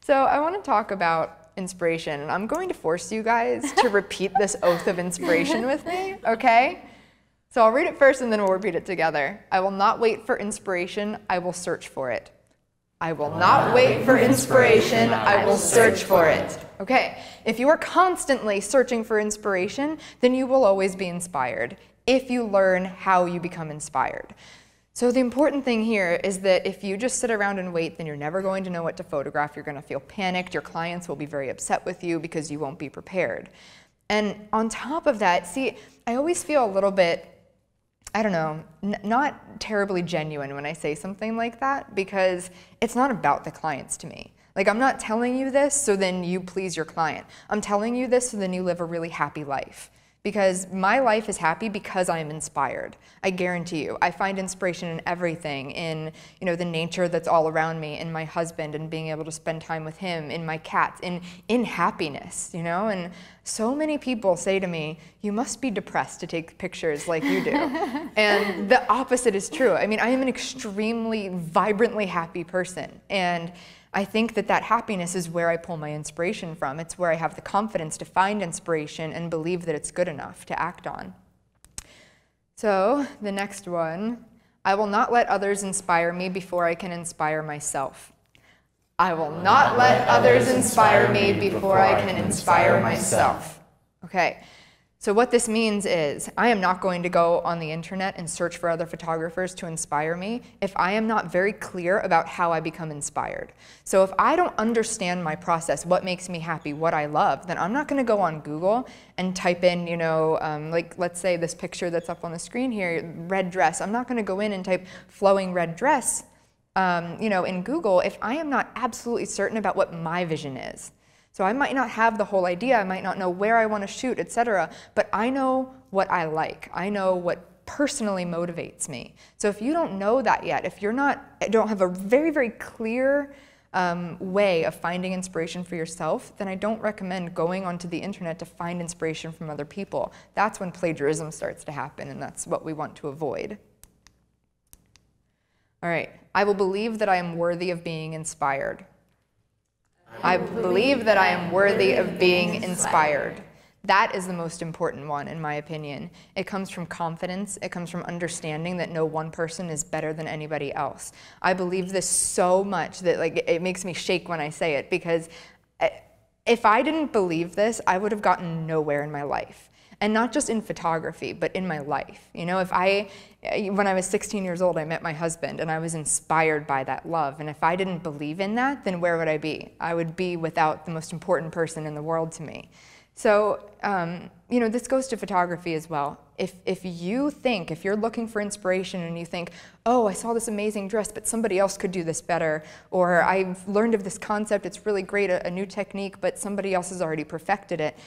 So I want to talk about inspiration, and I'm going to force you guys to repeat this oath of inspiration with me, okay? So I'll read it first and then we'll repeat it together. I will not wait for inspiration, I will search for it. I will not wait for inspiration, I will search for it. Okay, if you are constantly searching for inspiration, then you will always be inspired if you learn how you become inspired. So the important thing here is that if you just sit around and wait, then you're never going to know what to photograph. You're going to feel panicked. Your clients will be very upset with you because you won't be prepared. And on top of that, see, I always feel a little bit, I don't know, not terribly genuine when I say something like that, because it's not about the clients to me. Like, I'm not telling you this so then you please your client. I'm telling you this so then you live a really happy life. Because my life is happy because I am inspired. I guarantee you. I find inspiration in everything, in the nature that's all around me, in my husband and being able to spend time with him, in my cats, in happiness, And so many people say to me, you must be depressed to take pictures like you do. And the opposite is true. I mean, I am an extremely vibrantly happy person. And I think that that happiness is where I pull my inspiration from. It's where I have the confidence to find inspiration and believe that it's good enough to act on. So the next one, I will not let others inspire me before I can inspire myself. I will not let others inspire me before I can inspire myself. Okay. So what this means is I am not going to go on the internet and search for other photographers to inspire me if I am not very clear about how I become inspired. So if I don't understand my process, what makes me happy, what I love, then I'm not going to go on Google and type in, like let's say this picture that's up on the screen here, red dress. I'm not going to go in and type flowing red dress, in Google if I am not absolutely certain about what my vision is. So I might not have the whole idea, I might not know where I want to shoot, etc., but I know what I like. I know what personally motivates me. So if you don't know that yet, if don't have a very, very clear way of finding inspiration for yourself, then I don't recommend going onto the internet to find inspiration from other people. That's when plagiarism starts to happen, and that's what we want to avoid. All right, I will believe that I am worthy of being inspired. I believe that I am worthy of being inspired. That is the most important one, in my opinion. It comes from confidence. It comes from understanding that no one person is better than anybody else. I believe this so much that it makes me shake when I say it, because if I didn't believe this, I would have gotten nowhere in my life. And not just in photography, but in my life. When I was 16 years old, I met my husband, and I was inspired by that love. And if I didn't believe in that, then where would I be? I would be without the most important person in the world to me. So, this goes to photography as well. If you're looking for inspiration and you think, oh, I saw this amazing dress, but somebody else could do this better, or I've learned of this concept, it's really great, a new technique, but somebody else has already perfected it,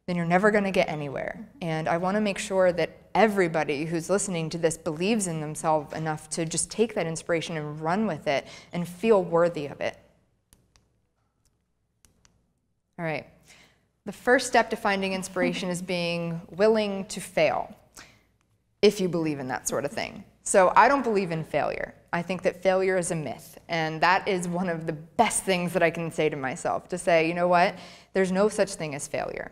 then you're never going to get anywhere. And I want to make sure that everybody who's listening to this believes in themselves enough to just take that inspiration and run with it and feel worthy of it. All right. The first step to finding inspiration is being willing to fail, if you believe in that sort of thing. So I don't believe in failure. I think that failure is a myth, and that is one of the best things that I can say to myself, to say, you know what, there's no such thing as failure.